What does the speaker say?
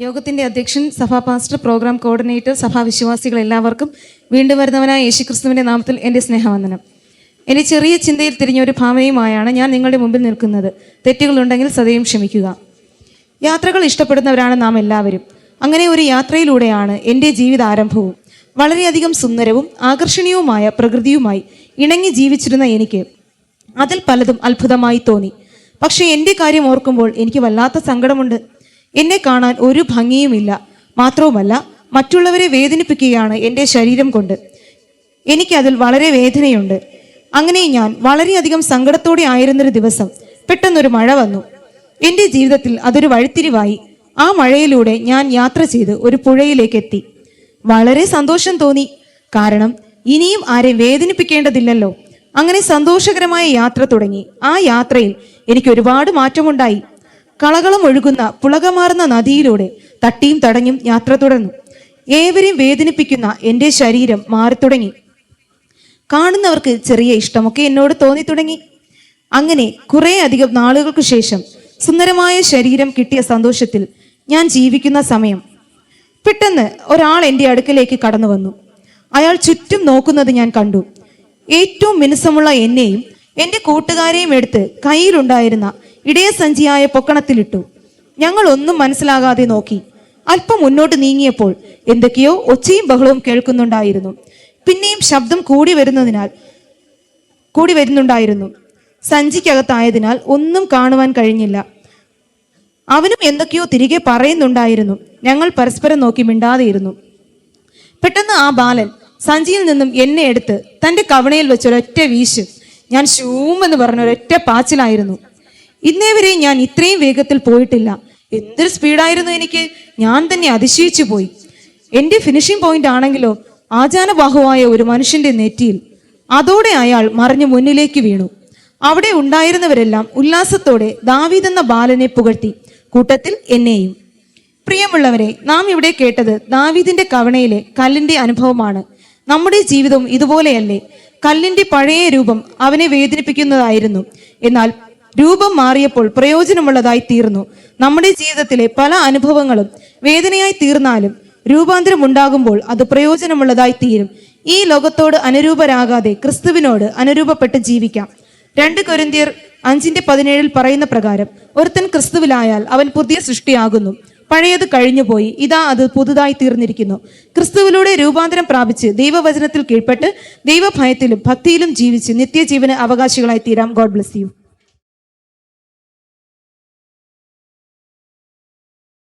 യോഗത്തിന്റെ അധ്യക്ഷൻ, സഭാ പാസ്റ്റർ, പ്രോഗ്രാം കോർഡിനേറ്റർ, സഭാവിശ്വാസികൾ എല്ലാവർക്കും വീണ്ടും വരുന്നവനായ യേശുക്രിസ്തുവിന്റെ നാമത്തിൽ എൻ്റെ സ്നേഹവന്ദനം. എൻ്റെ ചെറിയ ചിന്തയിൽ തിരിഞ്ഞ ഒരു ഭാവനയുമായാണ് ഞാൻ നിങ്ങളുടെ മുമ്പിൽ നിൽക്കുന്നത്. തെറ്റുകളുണ്ടെങ്കിൽ സദയം ക്ഷമിക്കുക. യാത്രകൾ ഇഷ്ടപ്പെടുന്നവരാണ് നാം എല്ലാവരും. അങ്ങനെ ഒരു യാത്രയിലൂടെയാണ് എൻ്റെ ജീവിതാരംഭവും. വളരെയധികം സുന്ദരവും ആകർഷണീയവുമായ പ്രകൃതിയുമായി ഇണങ്ങി ജീവിച്ചിരുന്ന എനിക്ക് അതിൽ പലതും അത്ഭുതമായി തോന്നി. പക്ഷേ എൻ്റെ കാര്യം ഓർക്കുമ്പോൾ എനിക്ക് വല്ലാത്ത സങ്കടമുണ്ട്. എന്നെ കാണാൻ ഒരു ഭംഗിയുമില്ല. മാത്രവുമല്ല, മറ്റുള്ളവരെ വേദനിപ്പിക്കുകയാണ് എൻ്റെ ശരീരം കൊണ്ട്. എനിക്കതിൽ വളരെ വേദനയുണ്ട്. അങ്ങനെ ഞാൻ വളരെയധികം സങ്കടത്തോടെ ആയിരുന്നൊരു ദിവസം പെട്ടെന്നൊരു മഴ വന്നു. എൻ്റെ ജീവിതത്തിൽ അതൊരു വഴിത്തിരിവായി. ആ മഴയിലൂടെ ഞാൻ യാത്ര ചെയ്ത് ഒരു പുഴയിലേക്ക് എത്തി. വളരെ സന്തോഷം തോന്നി. കാരണം ഇനിയും ആരെയും വേദനിപ്പിക്കേണ്ടതില്ലല്ലോ. അങ്ങനെ സന്തോഷകരമായ യാത്ര തുടങ്ങി. ആ യാത്രയിൽ എനിക്ക് ഒരുപാട് മാറ്റമുണ്ടായി. കളകളം ഒഴുകുന്ന പുളകമാർന്ന നദിയിലൂടെ തട്ടിയും തടഞ്ഞും യാത്ര തുടർന്നു. ഏവരെയും വേദനിപ്പിക്കുന്ന എൻ്റെ ശരീരം മാറിത്തുടങ്ങി. കാണുന്നവർക്ക് ചെറിയ ഇഷ്ടമൊക്കെ എന്നോട് തോന്നി തുടങ്ങി. അങ്ങനെ കുറെ അധികം നാളുകൾക്ക് ശേഷം സുന്ദരമായ ശരീരം കിട്ടിയ സന്തോഷത്തിൽ ഞാൻ ജീവിക്കുന്ന സമയം പെട്ടെന്ന് ഒരാൾ എൻ്റെ അടുക്കലേക്ക് കടന്നു വന്നു. അയാൾ ചുറ്റും നോക്കുന്നത് ഞാൻ കണ്ടു. ഏറ്റവും മിനുസമുള്ള എന്നെയും എൻ്റെ കൂട്ടുകാരെയും എടുത്ത് കയ്യിലുണ്ടായിരുന്ന ഇടയസഞ്ചിയായ പൊക്കണത്തിലിട്ടു. ഞങ്ങൾ ഒന്നും മനസ്സിലാകാതെ നോക്കി. അല്പം മുന്നോട്ട് നീങ്ങിയപ്പോൾ എന്തൊക്കെയോ ഒച്ചയും ബഹളവും കേൾക്കുന്നുണ്ടായിരുന്നു. പിന്നെയും ശബ്ദം കൂടി വരുന്നുണ്ടായിരുന്നു. സഞ്ചിക്കകത്തായതിനാൽ ഒന്നും കാണുവാൻ കഴിഞ്ഞില്ല. അവനും എന്തൊക്കെയോ തിരികെ പറയുന്നുണ്ടായിരുന്നു. ഞങ്ങൾ പരസ്പരം നോക്കി മിണ്ടാതെയിരുന്നു. പെട്ടെന്ന് ആ ബാലൻ സഞ്ചിയിൽ നിന്നും എന്നെ എടുത്ത് തൻ്റെ കവണയിൽ വെച്ചൊരൊറ്റ വീശ്. ഞാൻ ഷൂമെന്ന് പറഞ്ഞ ഒരൊറ്റ പാച്ചിലായിരുന്നു. ഇന്നേ വരെ ഞാൻ ഇത്രയും വേഗത്തിൽ പോയിട്ടില്ല. എന്തൊരു സ്പീഡായിരുന്നു എനിക്ക്! ഞാൻ തന്നെ അതിശയിച്ചു പോയി. എൻ്റെ ഫിനിഷിംഗ് പോയിന്റ് ആണെങ്കിലോ ആചാനബാഹുവായ ഒരു മനുഷ്യന്റെ നെറ്റിയിൽ. അതോടെ അയാൾ മറിഞ്ഞു മുന്നിലേക്ക് വീണു. അവിടെ ഉണ്ടായിരുന്നവരെല്ലാം ഉല്ലാസത്തോടെ ദാവീദ് എന്ന ബാലനെ പുകഴ്ത്തി, കൂട്ടത്തിൽ എന്നെയും. പ്രിയമുള്ളവരെ, നാം ഇവിടെ കേട്ടത് ദാവീദിന്റെ കവണയിലെ കല്ലിന്റെ അനുഭവമാണ്. നമ്മുടെ ജീവിതവും ഇതുപോലെയല്ലേ? കല്ലിന്റെ പഴയ രൂപം അവനെ വേദനിപ്പിക്കുന്നതായിരുന്നു. എന്നാൽ രൂപം മാറിയപ്പോൾ പ്രയോജനമുള്ളതായി തീർന്നു. നമ്മുടെ ജീവിതത്തിലെ പല അനുഭവങ്ങളും വേദനയായി തീർന്നാലും രൂപാന്തരം ഉണ്ടാകുമ്പോൾ അത് പ്രയോജനമുള്ളതായി തീരും. ഈ ലോകത്തോട് അനുരൂപരാകാതെ ക്രിസ്തുവിനോട് അനുരൂപപ്പെട്ട് ജീവിക്കാം. 2 കൊരിന്ത്യർ 5:17 പറയുന്ന പ്രകാരം, ഒരുത്തൻ ക്രിസ്തുവിലായാൽ അവൻ പുതിയ സൃഷ്ടിയാകുന്നു. പഴയത് കഴിഞ്ഞുപോയി, ഇതാ അത് പുതുതായി തീർന്നിരിക്കുന്നു. ക്രിസ്തുവിലൂടെ രൂപാന്തരം പ്രാപിച്ച് ദൈവവചനത്തിൽ കീഴ്പ്പെട്ട് ദൈവഭയത്തിലും ഭക്തിയിലും ജീവിച്ച് നിത്യജീവന് അവകാശികളായി തീരാം. God bless U.